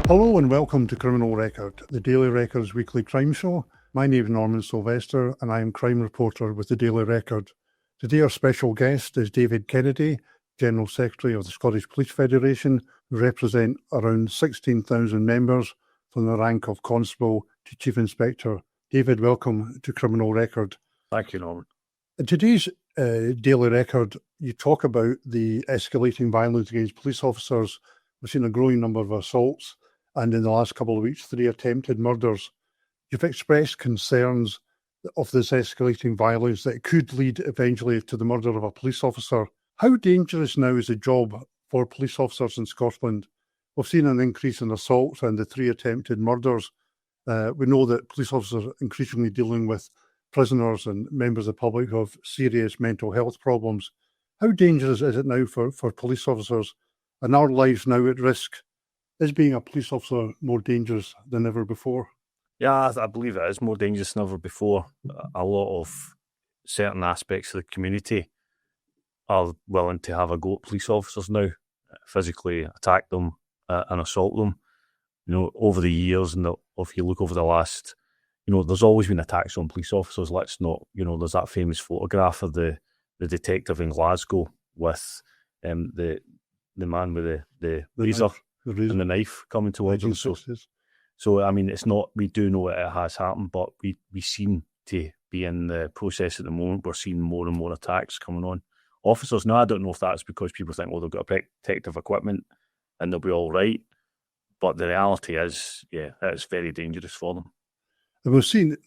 Hello and welcome to Criminal Record, the Daily Record's weekly crime show. My name is Norman Silvester and I am crime reporter with the Daily Record. Today our special guest is David Kennedy, General Secretary of the Scottish Police Federation, who represent around 16,000 members from the rank of Constable to Chief Inspector. David, welcome to Criminal Record. Thank you, Norman. In today's Daily Record, you talk about the escalating violence against police officers. We've seen a growing number of assaults, and in the last couple of weeks, 3 attempted murders. You've expressed concerns of this escalating violence that it could lead eventually to the murder of a police officer. How dangerous now is the job for police officers in Scotland? We've seen an increase in assaults and the 3 attempted murders. We know that police officers are increasingly dealing with prisoners and members of the public who have serious mental health problems. How dangerous is it now for police officers? And our lives now at risk? Is being a police officer more dangerous than ever before? Yeah, I believe it is more dangerous than ever before. A lot of certain aspects of the community are willing to have a go at police officers now, physically attack them and assault them. You know, over the years, and if you look over the last, there's always been attacks on police officers. Let's not, there's that famous photograph of the detective in Glasgow with the man with the razor. And the knife coming towards him. So, I mean, it's not, we do know it has happened, but we seem to be in the process at the moment. We're seeing more and more attacks coming on officers. Now, I don't know if that's because people think, well, they've got protective equipment and they'll be all right. But the reality is, it's very dangerous for them. And we've seen,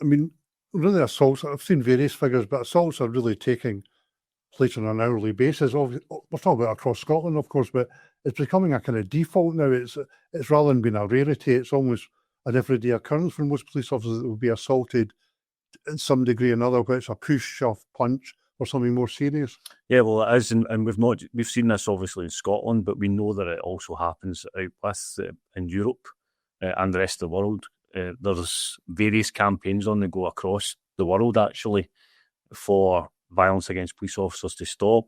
really assaults, I've seen various figures, but assaults are really taking place on an hourly basis. We're talking about across Scotland, of course, but it's becoming a kind of default now. It's rather than being a rarity, it's almost an everyday occurrence for most police officers that will be assaulted in some degree or another, whether it's a push, shove, punch, or something more serious. Yeah, well, it is, and we've seen this obviously in Scotland, but we know that it also happens out west in Europe and the rest of the world. There's various campaigns on the go across the world actually for violence against police officers to stop.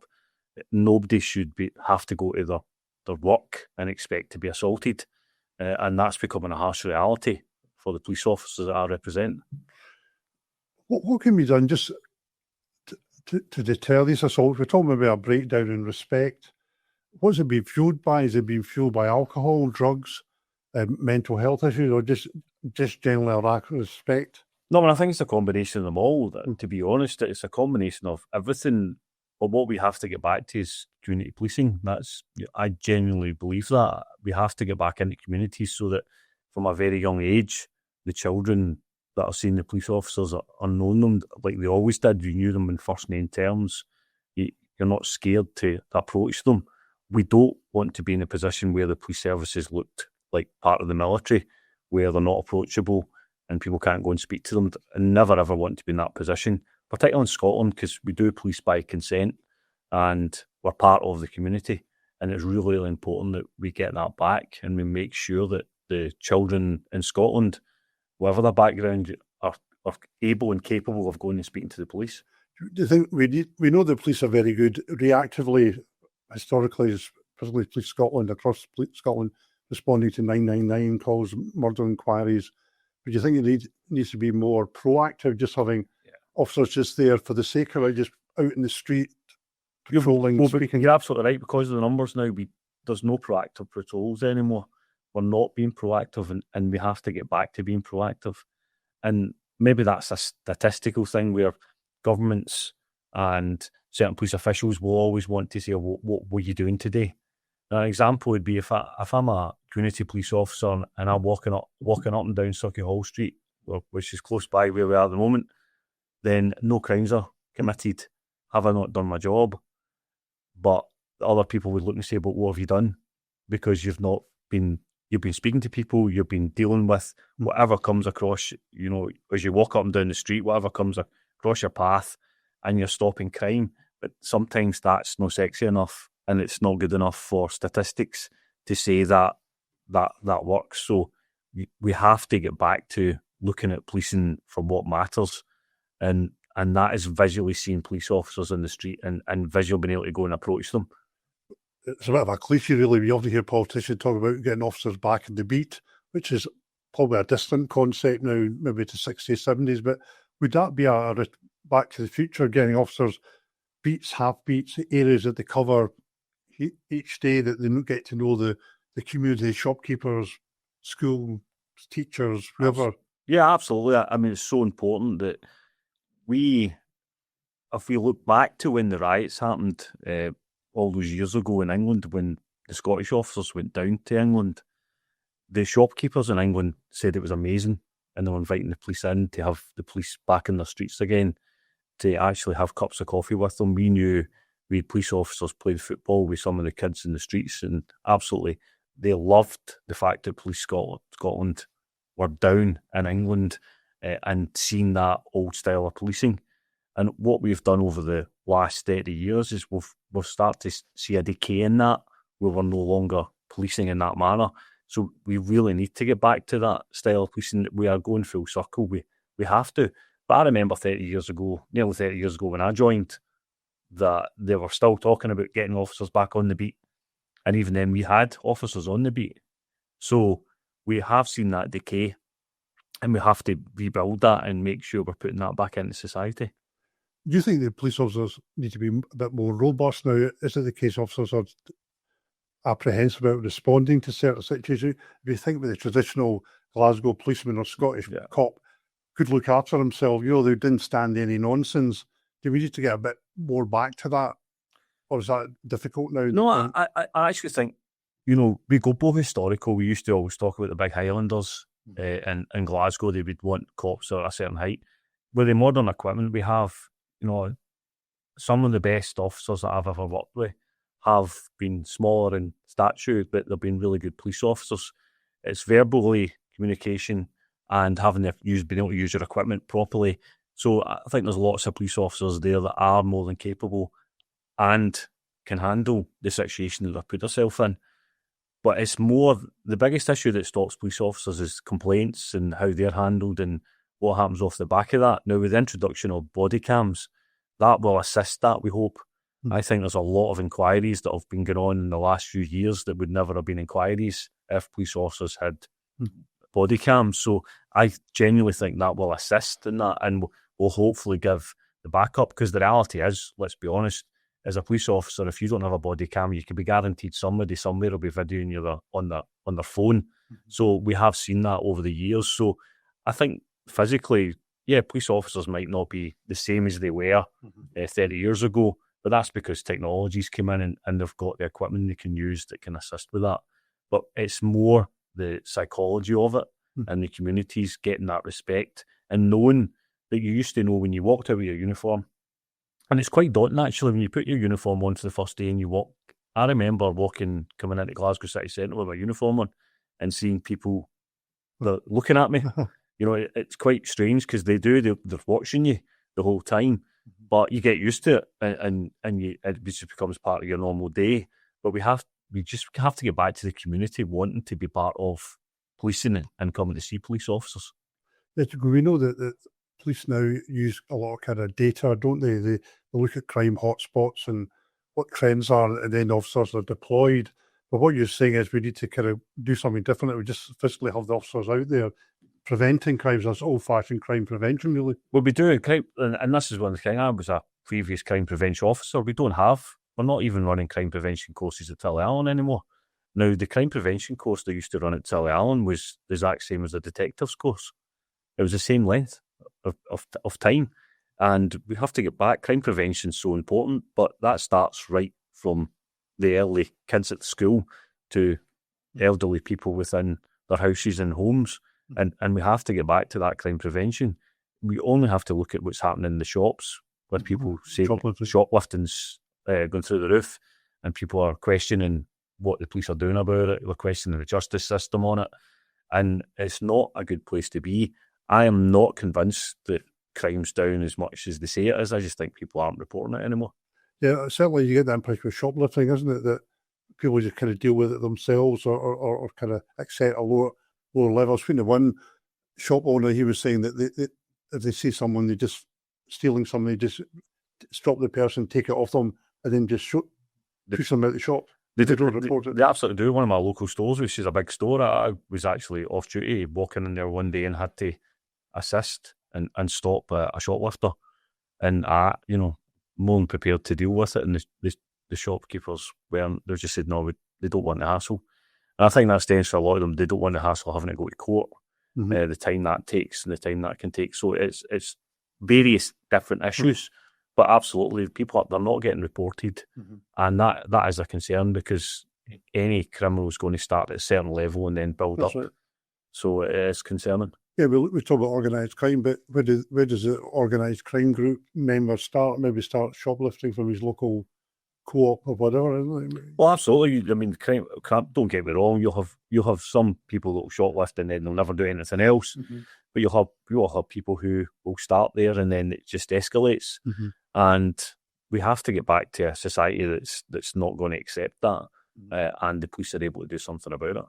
Nobody should have to go to their work and expect to be assaulted, and that's becoming a harsh reality for the police officers that I represent. What can be done just to deter these assaults? We're talking about a breakdown in respect. What's it being fueled by? Is it being fueled by alcohol, drugs, mental health issues, or just generally a lack of respect? No, I think it's a combination of them all. To be honest, it's a combination of everything. But what we have to get back to is community policing. I genuinely believe that. We have to get back into communities so that from a very young age, the children that are seeing the police officers are knowing them like they always did. You knew them in first name terms. You're not scared to approach them. We don't want to be in a position where the police services looked like part of the military, where they're not approachable and people can't go and speak to them. I never ever want to be in that position, particularly in Scotland, because we do police by consent and we're part of the community. And it's really, really important that we get that back and we make sure that the children in Scotland, whatever their background, are able and capable of going and speaking to the police. Do you think we know the police are very good reactively, historically, particularly Police Scotland, across Scotland, responding to 999 calls, murder inquiries? But do you think it needs to be more proactive, just having officers just there for the sake of it, just out in the street, patrolling, speaking? You're absolutely right. Because of the numbers now, there's no proactive patrols anymore. We're not being proactive, and we have to get back to being proactive. And maybe that's a statistical thing where governments and certain police officials will always want to say, what were you doing today? An example would be if I'm a community police officer and I'm walking up and down Sauchiehall Street, which is close by where we are at the moment, then no crimes are committed. Have I not done my job? But other people would look and say, but what have you done? Because you've been speaking to people, you've been dealing with whatever comes across, as you walk up and down the street, whatever comes across your path, and you're stopping crime. But sometimes that's not sexy enough, and it's not good enough for statistics to say that works. So we have to get back to looking at policing for what matters, and that is visually seeing police officers in the street and visually being able to go and approach them. It's a bit of a cliche, really. We often hear politicians talk about getting officers back in the beat. which is probably a distant concept now, maybe to 60s, 70s, but would that be a back to the future, getting officers beats, half beats, areas that they cover each day, that they get to know the community, shopkeepers, school teachers, whoever? Yeah, absolutely. I mean, it's so important that if we look back to when the riots happened all those years ago in England, when the Scottish officers went down to England, the shopkeepers in England said it was amazing, and they were inviting the police in to have the police back in the streets again, to actually have cups of coffee with them. We knew we had police officers playing football with some of the kids in the streets, and absolutely they loved the fact that Police Scotland were down in England and seeing that old style of policing. And what we've done over the last 30 years is we've started to see a decay in that, where we're no longer policing in that manner. So we really need to get back to that style of policing. We are going full circle. We have to. But I remember nearly 30 years ago when I joined, that they were still talking about getting officers back on the beat. And even then we had officers on the beat. So we have seen that decay, and we have to rebuild that and make sure we're putting that back into society. Do you think the police officers need to be a bit more robust now? Is it the case officers are apprehensive about responding to certain situations? If you think about the traditional Glasgow policeman or Scottish cop, could look after himself, they didn't stand any nonsense. Do we need to get a bit more back to that? Or is that difficult now? No, I actually think, we go both historical. We used to always talk about the big Highlanders in Glasgow. They would want cops at a certain height. With the modern equipment we have, some of the best officers that I've ever worked with have been smaller in stature, but they've been really good police officers. It's verbally communication and been able to use your equipment properly. So I think there's lots of police officers there that are more than capable and can handle the situation that they've put themselves in. But it's more, the biggest issue that stops police officers is complaints and how they're handled and what happens off the back of that. Now, with the introduction of body cams, that will assist that, we hope. I think there's a lot of inquiries that have been going on in the last few years that would never have been inquiries if police officers had body cams. So I genuinely think that will assist in that, and will hopefully give the backup, because the reality is, let's be honest, as a police officer, if you don't have a body cam, you can be guaranteed somebody somewhere will be videoing you on their phone. So we have seen that over the years. So I think physically, police officers might not be the same as they were 30 years ago, but that's because technology's come in and they've got the equipment they can use that can assist with that. But it's more the psychology of it and the communities getting that respect and knowing that you used to know when you walked out with your uniform. And it's quite daunting, actually, when you put your uniform on for the first day and you walk. I remember coming into Glasgow City Centre with my uniform on and seeing people looking at me. It's quite strange because they're watching you the whole time, but you get used to it and it just becomes part of your normal day. But we just have to get back to the community wanting to be part of policing and coming to see police officers. We know that police now use a lot of kind of data, don't they? They look at crime hotspots and what trends are, and then officers are deployed. But what you're saying is we need to kind of do something different. We just physically have the officers out there preventing crimes. That's old-fashioned crime prevention, really. Well, we do crime, and this is one of the things. I was a previous crime prevention officer. We're not even running crime prevention courses at Tillyallen anymore. Now, the crime prevention course they used to run at Tillyallen was the exact same as the detectives course. It was the same length of time, and we have to get back. Crime prevention is so important, but that starts right from the early kids at the school to elderly people within their houses and homes, and we have to get back to that crime prevention. We only have to look at what's happening in the shops where people say shoplifting's going through the roof, and people are questioning what the police are doing about it. They're questioning the justice system on it, and it's not a good place to be. I am not convinced that crime's down as much as they say it is. I just think people aren't reporting it anymore. Yeah, certainly you get that impression with shoplifting, isn't it? That people just kind of deal with it themselves or kind of accept a lower level. I was speaking to one shop owner, he was saying that if they see someone, they just stealing something, they just stop the person, take it off them, and then just push them out the shop. They don't report it. They absolutely do. One of my local stores, which is a big store, I was actually off duty, walking in there one day and had to assist and stop a shoplifter. And I, more than prepared to deal with it. And the shopkeepers weren't. They just said, no, they don't want the hassle. And I think that stands for a lot of them. They don't want the hassle of having to go to court, the time that takes and the time that can take. So it's various different issues. But absolutely, people, they're not getting reported. And that is a concern, because any criminal is going to start at a certain level and then build That's up. right. So it is concerning. Yeah, we talk about organised crime, but where does the organised crime group member start? Maybe start shoplifting from his local co-op or whatever, isn't it? Well, absolutely. I mean, crime, don't get me wrong, you'll have some people that will shoplift and then they'll never do anything else. But you'll have people who will start there and then it just escalates. And we have to get back to a society that's not going to accept that. And the police are able to do something about it.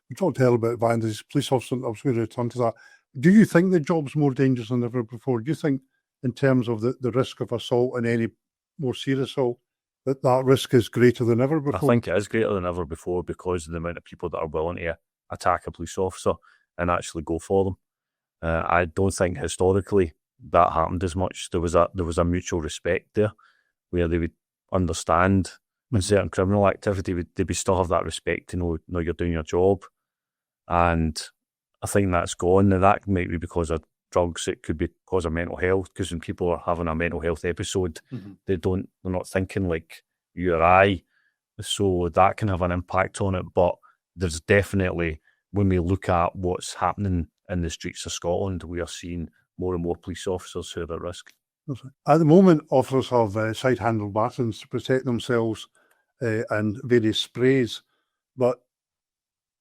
We talked earlier about vandals, police officers. I was going to return to that. Do you think the job's more dangerous than ever before? Do you think, in terms of the risk of assault and any more serious assault, that risk is greater than ever before? I think it is greater than ever before because of the amount of people that are willing to attack a police officer and actually go for them. I don't think historically that happened as much. There was a mutual respect there, where they would understand in certain criminal activity, they would still have that respect to know you're doing your job. And I think that's gone. Now, that might be because of drugs. It could be because of mental health, because when people are having a mental health episode, they're not thinking like you or I. So that can have an impact on it. But there's definitely, when we look at what's happening in the streets of Scotland, we are seeing more and more police officers who are at risk. At the moment, officers have side-handled batons to protect themselves and various sprays. But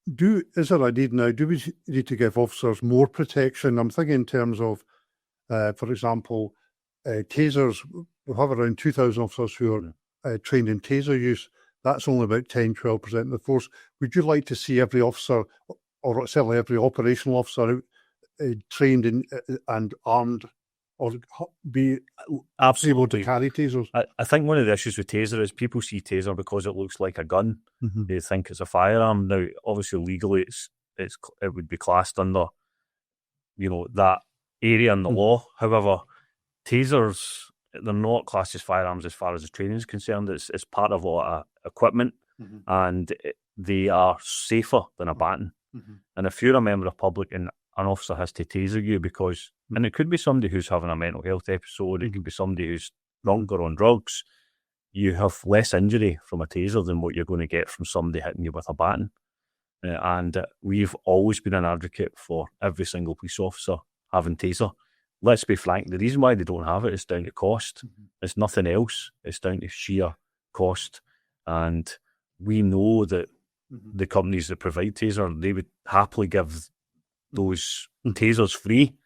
is there a need now? Do we need to give officers more protection? I'm thinking in terms of, for example, tasers. We have around 2,000 officers who are trained in taser use. That's only about 10-12% of the force. Would you like to see every officer, or certainly every operational officer, trained in and armed, or be able to carry tasers? I think one of the issues with taser is people see taser because it looks like a gun. They think it's a firearm. Now, obviously, legally, it would be classed under, that area in the law. However, tasers, they're not classed as firearms as far as the training is concerned. It's part of a lot of equipment, and they are safer than a baton. And if you're a member of the public and an officer has to taser you and it could be somebody who's having a mental health episode, it could be somebody who's drunk or on drugs, you have less injury from a taser than what you're going to get from somebody hitting you with a baton. And we've always been an advocate for every single police officer having taser. Let's be frank, the reason why they don't have it is down to cost. It's nothing else. It's down to sheer cost. And we know that the companies that provide taser, they would happily give those tasers free.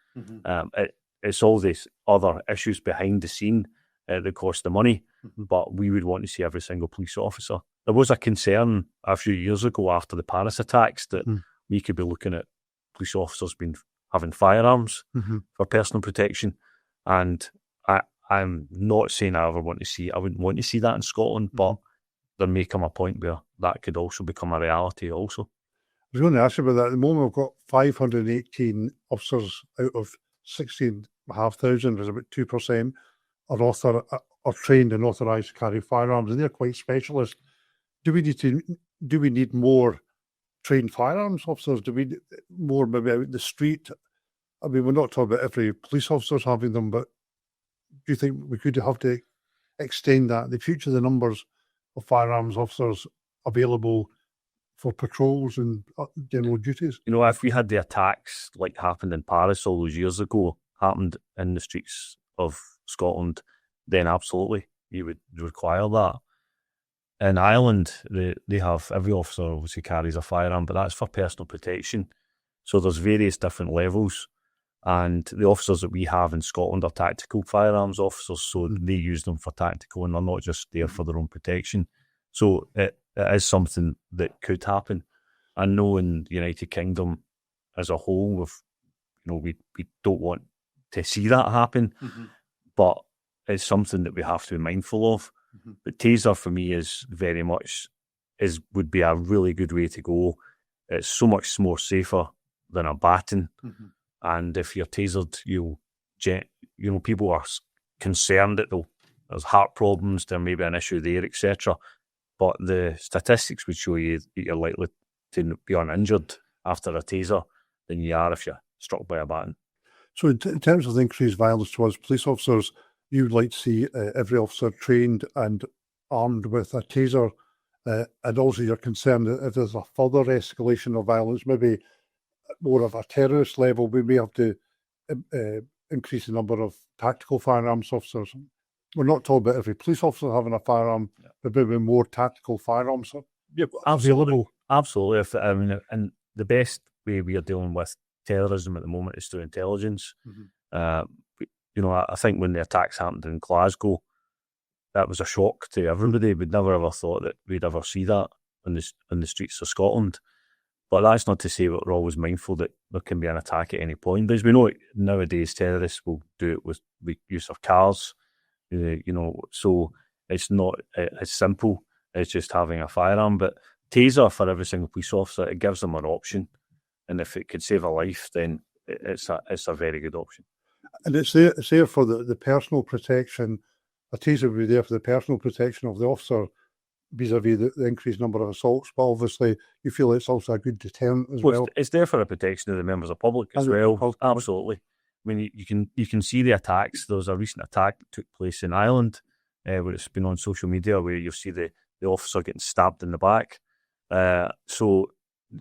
It's all these other issues behind the scene that cost the money, but we would want to see every single police officer. There was a concern a few years ago after the Paris attacks that we could be looking at police officers having firearms for personal protection, and I'm not saying I wouldn't want to see that in Scotland, but there may come a point where that could also become a reality also. I was going to ask you about that. At the moment, we've got 518 officers out of 16,500, there's about 2%, are trained and authorised to carry firearms, and they're quite specialist. Do we need more trained firearms officers? Do we need more maybe out in the street? I mean, we're not talking about every police officer's having them, but do you think we could have to extend that in the future, the numbers of firearms officers available for patrols and general duties? If we had the attacks like happened in Paris all those years ago, happened in the streets of Scotland, then absolutely you would require that. In Ireland, they have, every officer obviously carries a firearm, but that's for personal protection. So there's various different levels. And the officers that we have in Scotland are tactical firearms officers, so they use them for tactical, and they're not just there for their own protection. So it is something that could happen. I know in the United Kingdom as a whole, we don't want to see that happen, but it's something that we have to be mindful of. But taser for me is very much would be a really good way to go. It's so much more safer than a baton. And if you're tasered, people are concerned that there's heart problems, there may be an issue there, etc. But the statistics would show you that you're likely to be uninjured after a taser than you are if you're struck by a baton. So in terms of the increased violence towards police officers, you would like to see every officer trained and armed with a taser, and also you're concerned that if there's a further escalation of violence, maybe more of a terrorist level, we may have to increase the number of tactical firearms officers. We're not talking about every police officer having a firearm, but maybe more tactical firearms available. Absolutely. And the best way we are dealing with terrorism at the moment is through intelligence. I think when the attacks happened in Glasgow, that was a shock to everybody. We'd never ever thought that we'd ever see that on the streets of Scotland. But that's not to say that we're always mindful that there can be an attack at any point. But as we know, nowadays terrorists will do it with the use of cars. So it's not as simple as just having a firearm. But taser for every single police officer, it gives them an option. And if it could save a life, then it's a very good option. And it's there for the personal protection. A taser would be there for the personal protection of the officer vis-a-vis the increased number of assaults. But obviously, you feel it's also a good deterrent as well. It's there for the protection of the members of the public as well. Absolutely. I mean, you can see the attacks. There was a recent attack that took place in Ireland, where it's been on social media, where you see the officer getting stabbed in the back. So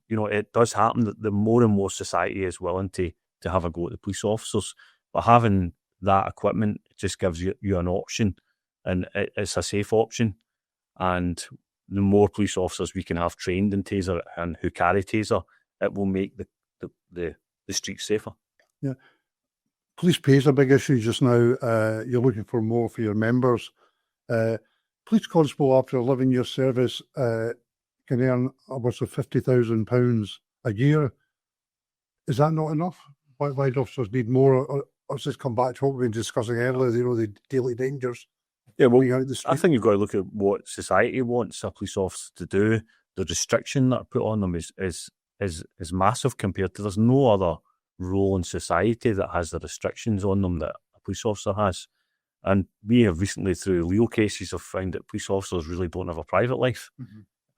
it does happen that the more and more society is willing to have a go at the police officers, but having that equipment just gives you an option, and it's a safe option. And the more police officers we can have trained in taser and who carry taser, it will make the streets safer. Yeah. Police pay is a big issue just now. You're looking for more for your members. Police constable, after 11 years service, can earn upwards of £50,000 a year. Is that not enough? Why do officers need more? Or let's just come back to what we've been discussing earlier, the daily dangers. Yeah, well, I think you've got to look at what society wants a police officer to do. The restriction that are put on them is massive compared to, there's no other role in society that has the restrictions on them that a police officer has. And we have recently, through legal cases, have found that police officers really don't have a private life.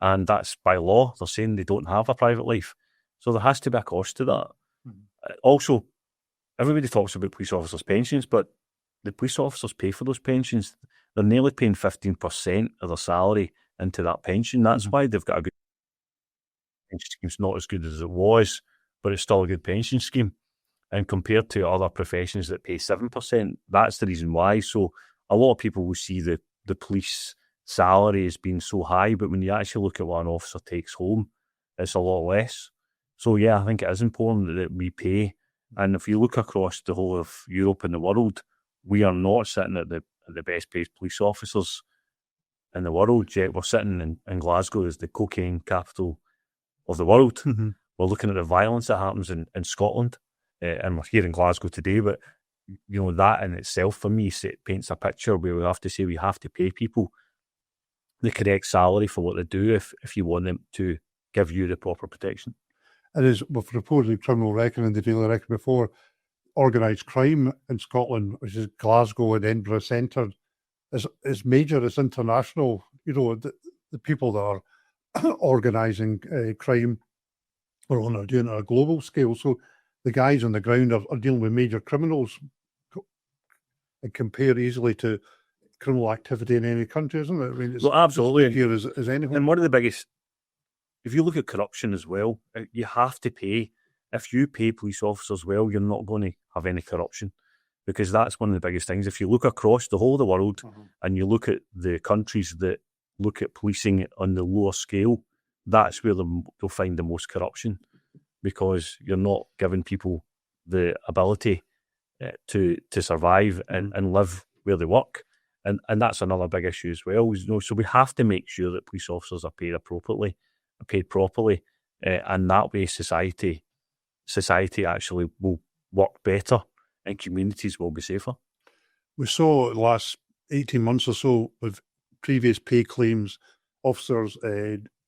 And that's by law. They're saying they don't have a private life. So there has to be a cost to that. Also, everybody talks about police officers' pensions, but the police officers pay for those pensions. They're nearly paying 15% of their salary into that pension. That's why they've got a good pension scheme. It's not as good as it was, but it's still a good pension scheme. And compared to other professions that pay 7%, that's the reason why. So a lot of people will see the police salary as being so high, but when you actually look at what an officer takes home, it's a lot less. So yeah, I think it is important that we pay. And if you look across the whole of Europe and the world, we are not sitting at the best paid police officers in the world yet. We're sitting in Glasgow as the cocaine capital of the world. We're looking at the violence that happens in Scotland, and we're here in Glasgow today. But that in itself, for me, paints a picture where we have to say we have to pay people the correct salary for what they do if you want them to give you the proper protection. And as we've reported in Criminal Record and the Daily Record before, organised crime in Scotland, which is Glasgow and Edinburgh centred, is major, it's international. The people that are organising crime are doing it on a global scale. So the guys on the ground are dealing with major criminals and compare easily to criminal activity in any country, isn't it? I mean, it's absolutely here as anything. And one of the biggest, if you look at corruption as well, you have to pay. If you pay police officers well, you're not going to have any corruption, because that's one of the biggest things. If you look across the whole of the world and you look at the countries that look at policing on the lower scale, that's where you'll find the most corruption, because you're not giving people the ability to survive and live where they work. And that's another big issue as well. So we have to make sure that police officers are paid appropriately, are paid properly, and that way society actually will work better and communities will be safer. We saw the last 18 months or so with previous pay claims, officers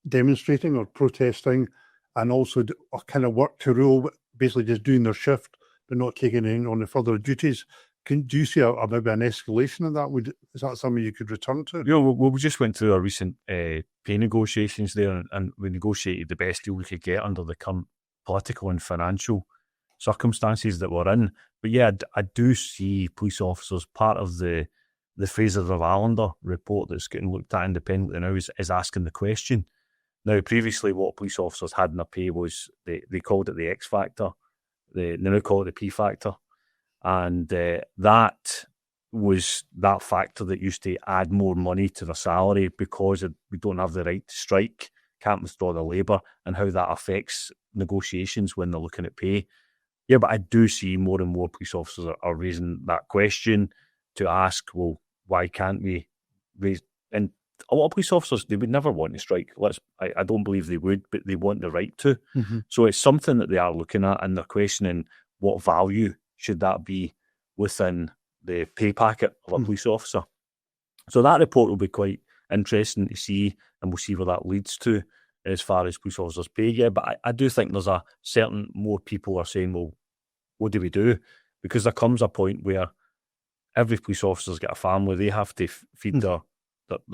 demonstrating or protesting, and also a kind of work to rule, basically just doing their shift but not taking any on the further duties. Do you see maybe an escalation of that? Is that something you could return to? We just went through our recent pay negotiations there, and we negotiated the best deal we could get under the current political and financial circumstances that we're in. But yeah, I do see police officers, part of the Fraser of Allender report that's getting looked at independently now is asking the question. Now, previously, what police officers had in their pay was they called it the X factor. They now call it the P factor. And that was that factor that used to add more money to their salary because we don't have the right to strike, can't withdraw the labour, and how that affects negotiations when they're looking at pay. Yeah, but I do see more and more police officers are raising that question to ask, well, why can't we raise... And a lot of police officers, they would never want to strike. I don't believe they would, but they want the right to. Mm-hmm. So it's something that they are looking at, and they're questioning what value should that be within the pay packet of a police officer. So that report will be quite interesting to see, and we'll see where that leads to as far as police officers' pay. Yeah, but I do think there's a certain more people are saying, well, what do we do? Because there comes a point where every police officer's got a family, they have to feed their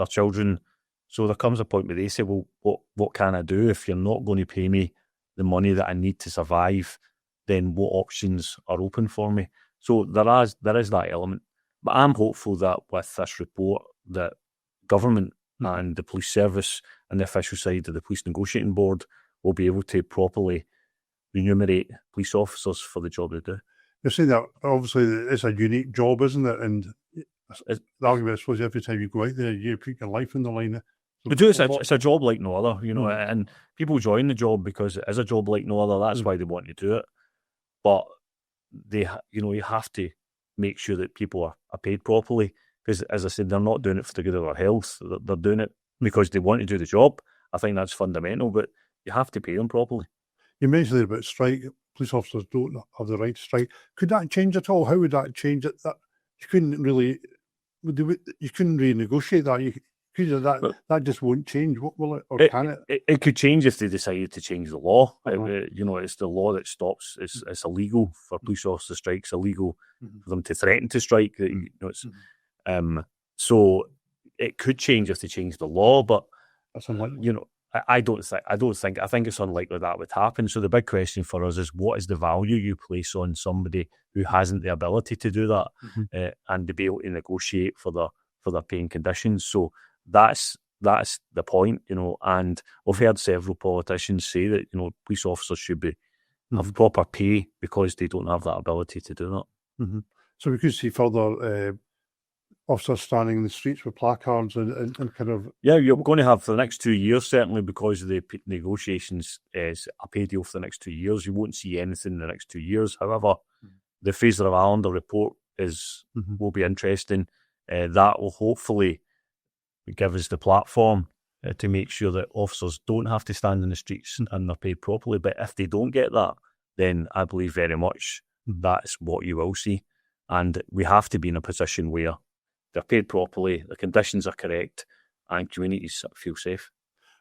children. So there comes a point where they say, well, what can I do? If you're not going to pay me the money that I need to survive, then what options are open for me? So there is that element. But I'm hopeful that with this report, that government and the police service and the official side of the police negotiating board will be able to properly remunerate police officers for the job they do. You're saying that obviously it's a unique job, isn't it? And the argument, I suppose, every time you go out there, you put your life on the line. But it's a job like no other, and people join the job because it is a job like no other. That's why they want to do it. But you have to make sure that people are paid properly, because, as I said, they're not doing it for the good of their health. They're doing it because they want to do the job. I think that's fundamental, but you have to pay them properly. You mentioned about strike. Police officers don't have the right to strike. Could that change at all? How would that change it? That you couldn't really, you couldn't renegotiate that. That just won't change. What will it, or can it? It could change if they decided to change the law. It's the law that stops. It's illegal for police officer strikes. Illegal for them to threaten to strike. So it could change if they change the law, but that's unlikely. I think it's unlikely that would happen. So the big question for us is, what is the value you place on somebody who hasn't the ability to do that and to be able to negotiate for their paying conditions? So that's the point, and we've heard several politicians say that, police officers should have proper pay because they don't have that ability to do that. Mm-hmm. So we could see further officers standing in the streets with placards and kind of... Yeah, you're going to have for the next 2 years, certainly, because of the negotiations, is a pay deal for the next 2 years. You won't see anything in the next 2 years. However, the Fraser of Allender report will be interesting. That will hopefully give us the platform to make sure that officers don't have to stand in the streets and they're paid properly. But if they don't get that, then I believe very much that's what you will see. And we have to be in a position where they're paid properly, the conditions are correct, and communities feel safe.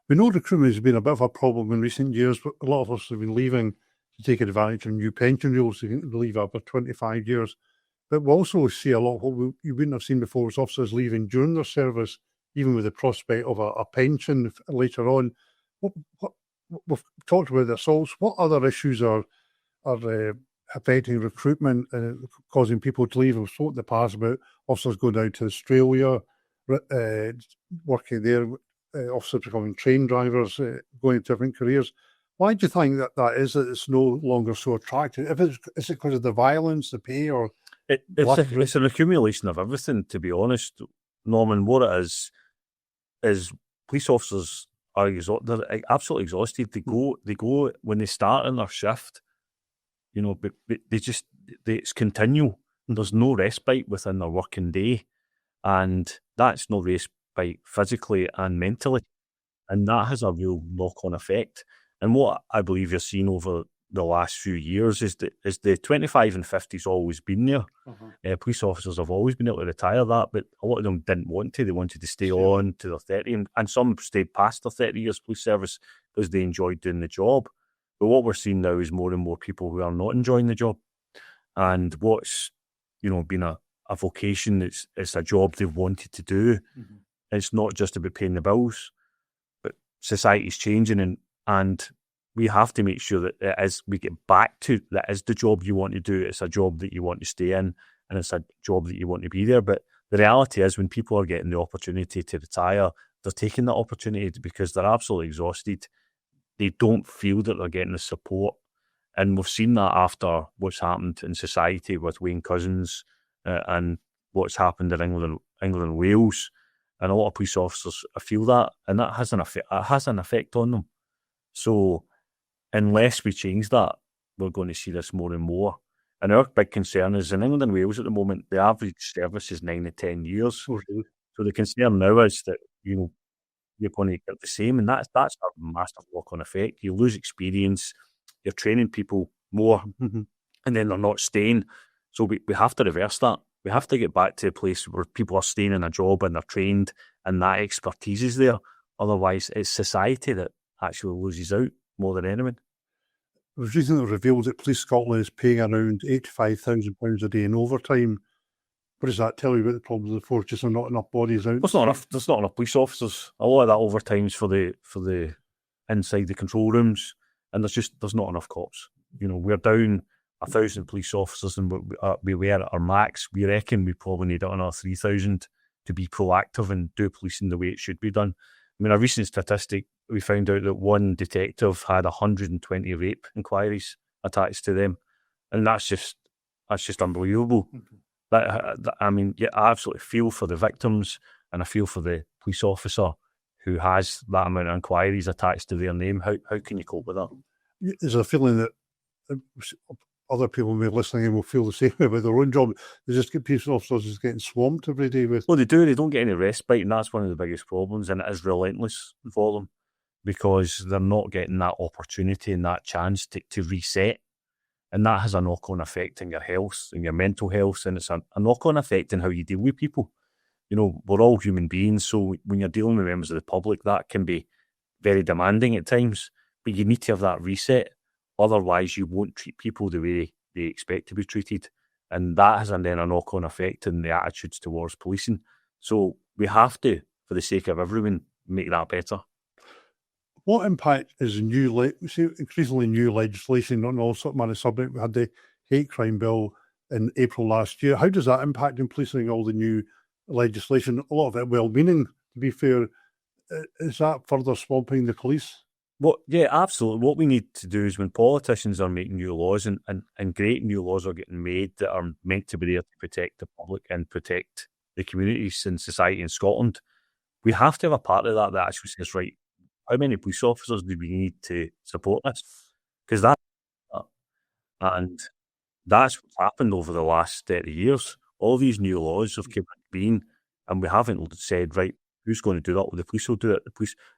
We know recruitment has been a bit of a problem in recent years, but a lot of us have been leaving to take advantage of new pension rules. They leave after 25 years. But we also see a lot of what you wouldn't have seen before, is officers leaving during their service, even with the prospect of a pension later on. We've talked about the assaults. What other issues are affecting recruitment, causing people to leave? We've spoken in the past about officers going down to Australia, working there, officers becoming train drivers, going into different careers. Why do you think that is, that it's no longer so attractive? Is it because of the violence, the pay, or... It's an accumulation of everything, to be honest, Norman. What it is police officers are they're absolutely exhausted. They go when they start in their shift, but it's continual. There's no respite within their working day, and that's no respite physically and mentally, and that has a real knock-on effect. And what I believe you're seeing over the last few years is the 25 and 50s always been there. Police officers have always been able to retire that, but a lot of them didn't want to. They wanted to stay on to their 30, and some stayed past their 30 years police service because they enjoyed doing the job. But what we're seeing now is more and more people who are not enjoying the job, and what's been a vocation, it's a job they've wanted to do. It's not just about paying the bills, but society's changing, and we have to make sure that we get back to that is the job you want to do. It's a job that you want to stay in, and it's a job that you want to be there. But the reality is, when people are getting the opportunity to retire, they're taking that opportunity because they're absolutely exhausted. They don't feel that they're getting the support. And we've seen that after what's happened in society with Wayne Couzens and what's happened in England and Wales. And a lot of police officers feel that, and that has an effect. It has an effect on them. So unless we change that, we're going to see this more and more. And our big concern is in England and Wales at the moment, the average service is 9 to 10 years. So the concern now is that you're going to get the same, and that's a massive knock-on effect. You lose experience, you're training people more, and then they're not staying. So we have to reverse that. We have to get back to a place where people are staying in a job and they're trained and that expertise is there. Otherwise, it's society that actually loses out more than anyone. It was recently revealed that Police Scotland is paying around £85,000 a day in overtime. What does that tell you about the problems of the force? Just not enough bodies out? There's not enough police officers. A lot of that overtime's for the inside the control rooms, and there's not enough cops. We're down 1,000 police officers, and we were at our max. We reckon we probably need another 3,000 to be proactive and do policing the way it should be done. I mean, a recent statistic, we found out that one detective had 120 rape inquiries attached to them, and that's just unbelievable. I absolutely feel for the victims, and I feel for the police officer who has that amount of inquiries attached to their name. How can you cope with that? There's a feeling that other people may be listening and will feel the same about their own job. They just get police officers just getting swamped every day with. Well, they do. They don't get any respite, and that's one of the biggest problems. And it is relentless for them because they're not getting that opportunity and that chance to reset. And that has a knock-on effect on your health and your mental health, and it's a knock-on effect in how you deal with people. We're all human beings, so when you're dealing with members of the public, that can be very demanding at times. But you need to have that reset. Otherwise, you won't treat people the way they expect to be treated. And that has then a knock-on effect in the attitudes towards policing. So we have to, for the sake of everyone, make that better. What impact is increasingly new legislation on all sort of subject? We had the hate crime bill in April last year. How does that impact in policing, all the new legislation? A lot of it well-meaning, to be fair. Is that further swamping the police? Yeah, absolutely. What we need to do is when politicians are making new laws and great new laws are getting made that are meant to be there to protect the public and protect the communities and society in Scotland, we have to have a part of that actually says, right, how many police officers do we need to support this? Because that's what's happened over the last 30 years. All these new laws have come into being, and we haven't said, right, who's going to do that? Well, the police will do it.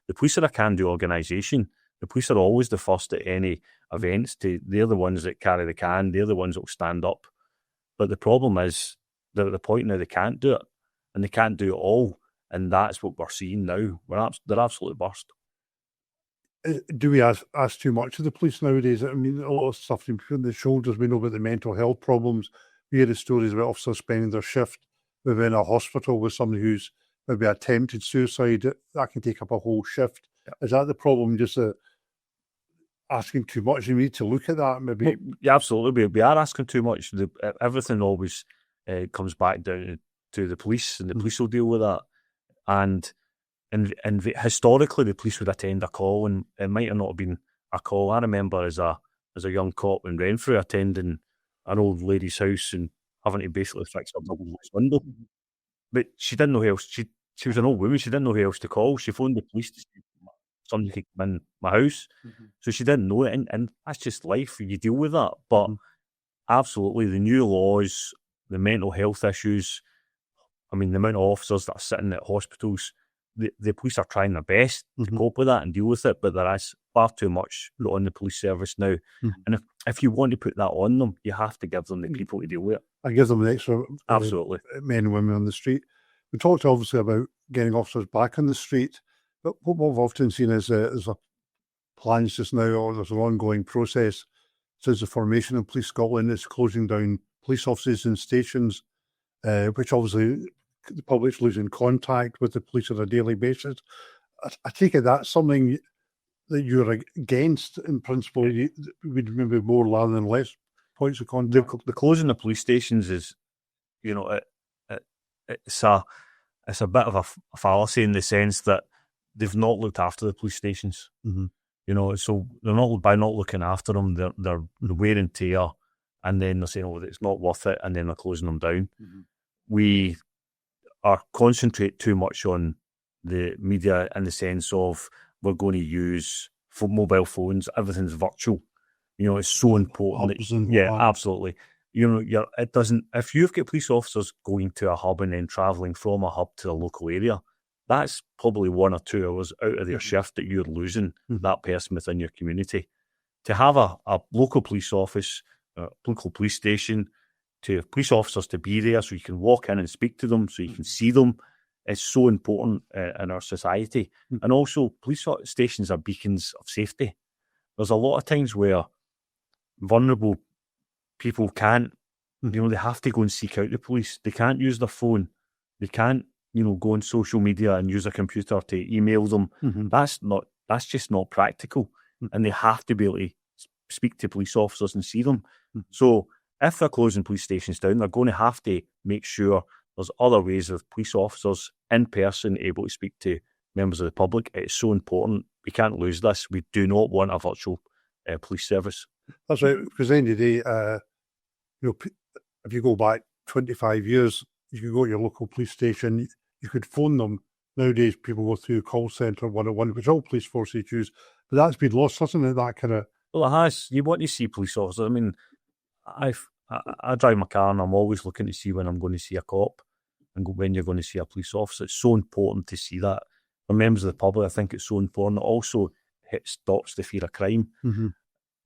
The police are a can-do organisation. The police are always the first at any events. They're the ones that carry the can. They're the ones that will stand up. But the problem is they're at the point now they can't do it, and they can't do it all. And that's what we're seeing now. They're absolutely burst. Do we ask too much of the police nowadays? I mean, a lot of stuff between the shoulders. We know about the mental health problems. We hear the stories about officers spending their shift within a hospital with somebody who's maybe attempted suicide. That can take up a whole shift. Yeah. Is that the problem? Just asking too much? You need to look at that, maybe. Yeah, absolutely. We are asking too much. Everything always comes back down to the police, and the police will deal with that. And historically, the police would attend a call, and it might have not been a call. I remember as a young cop in Renfrew attending an old lady's house and having to basically fix her double glazed window. But she didn't know who else. She was an old woman. She didn't know who else to call. She phoned the police to see somebody could come in my house. So she didn't know it, and that's just life. You deal with that. But absolutely, the new laws, the mental health issues. I mean, the amount of officers that are sitting at hospitals the police are trying their best to cope with that and deal with it, but there is far too much on the police service now. And if you want to put that on them, you have to give them the people to deal with it. I give them an extra Absolutely. men and women on the street. We talked obviously about getting officers back on the street, but what we've often seen is there's a plans just now, or there's an ongoing process since the formation of Police Scotland. It's closing down police offices and stations, which obviously the public's losing contact with the police on a daily basis. I take it that's something that you're against in principle. We'd maybe more rather than less points of contact. The closing of police stations is, it's a bit of a fallacy in the sense that they've not looked after the police stations. So they're not, by not looking after them, they're wear and tear, and then they're saying, "Oh, it's not worth it," and then they're closing them down. We are concentrate too much on the media in the sense of we're going to use mobile phones. Everything's virtual. It's so important. Absolutely. It doesn't. If you've got police officers going to a hub and then travelling from a hub to the local area, that's probably 1 or 2 hours out of their shift that you're losing that person within your community. To have a local police office, a local police station, to have police officers to be there so you can walk in and speak to them, so you can see them, is so important in our society. And also, police stations are beacons of safety. There's a lot of times where vulnerable people can't, they have to go and seek out the police. They can't use their phone. They can't, go on social media and use a computer to email them. That's just not practical. And they have to be able to speak to police officers and see them. So if they're closing police stations down, they're going to have to make sure there's other ways of police officers in person able to speak to members of the public. It's so important. We can't lose this. We do not want a virtual police service. That's right, because at the end of the day, if you go back 25 years, you could go to your local police station, you could phone them. Nowadays, people go through call centre 101, which all police forces use, but that's been lost, hasn't it? That kind of... Well, it has. You want to see police officers. I mean, I drive my car and I'm always looking to see when I'm going to see a cop and when you're going to see a police officer. It's so important to see that. For members of the public, I think it's so important. It also stops the fear of crime.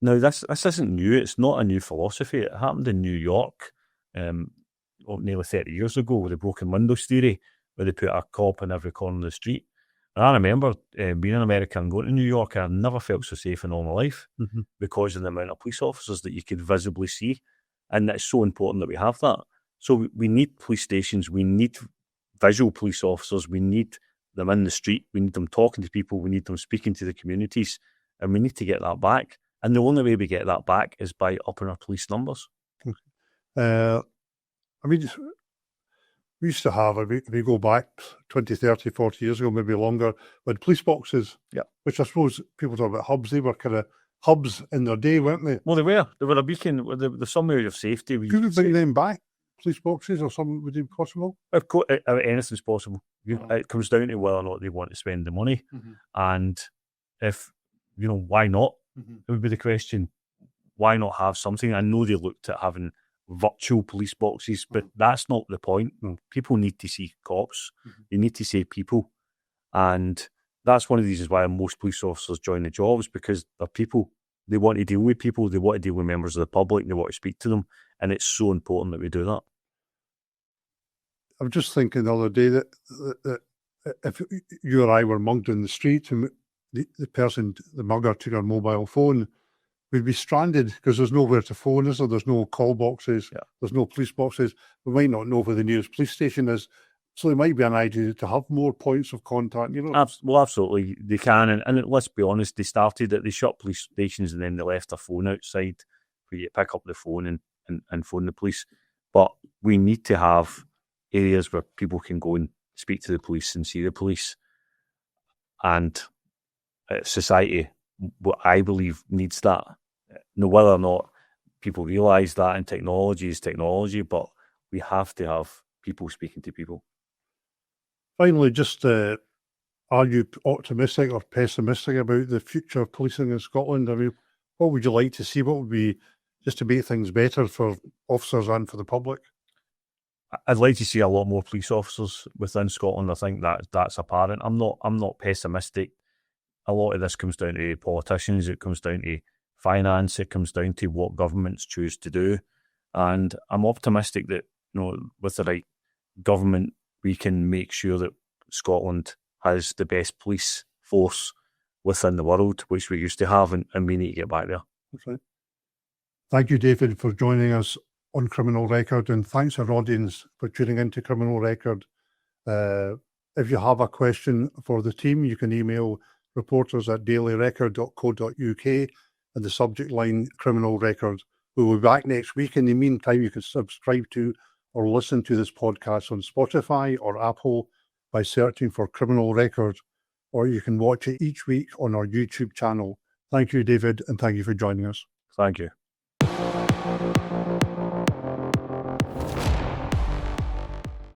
Now, this isn't new. It's not a new philosophy. It happened in New York nearly 30 years ago with the broken windows theory, where they put a cop in every corner of the street. And I remember being in America and going to New York, and I never felt so safe in all my life because of the amount of police officers that you could visibly see. And it's so important that we have that. So we need police stations. We need visual police officers. We need them in the street. We need them talking to people. We need them speaking to the communities. And we need to get that back. And the only way we get that back is by upping our police numbers. I mean, we used to have, if we go back 20, 30, 40 years ago, maybe longer, we had police boxes, which I suppose people talk about hubs. They were kind of hubs in their day, weren't they? Well, they were. They were a beacon. The some area of safety. Could we bring them back? Police boxes or something would be possible? Of course, anything's possible. It comes down to whether or not they want to spend the money. And if, why not? It would be the question. Why not have something? I know they looked at having virtual police boxes, but that's not the point. People need to see cops. They need to see people. And that's one of the reasons why most police officers join the jobs, because they're people. They want to deal with people. They want to deal with members of the public. They want to speak to them. And it's so important that we do that. I was just thinking the other day that if you or I were mugged in the street and the mugger took our mobile phone, we'd be stranded because there's nowhere to phone us, or there's no call boxes, there's no police boxes. We might not know where the nearest police station is. So it might be an idea to have more points of contact, Well, absolutely, they can. And let's be honest, they shut police stations and then they left their phone outside for you to pick up the phone and phone the police. But we need to have areas where people can go and speak to the police and see the police. And society, what I believe, needs that. Now, whether or not people realise that, and technology is technology, but we have to have people speaking to people. Finally, just are you optimistic or pessimistic about the future of policing in Scotland? I mean, what would you like to see? What would be just to make things better for officers and for the public? I'd like to see a lot more police officers within Scotland. I think that's apparent. I'm not pessimistic. A lot of this comes down to politicians. It comes down to finance. It comes down to what governments choose to do. And I'm optimistic that, with the right government, we can make sure that Scotland has the best police force within the world, which we used to have, and we need to get back there. That's right. Thank you, David, for joining us on Criminal Record, and thanks our audience for tuning into Criminal Record. If you have a question for the team, you can email reporters@dailyrecord.co.uk and the subject line Criminal Record. We'll be back next week. In the meantime, you can subscribe to or listen to this podcast on Spotify or Apple by searching for Criminal Record, or you can watch it each week on our YouTube channel. Thank you, David, and thank you for joining us. Thank you.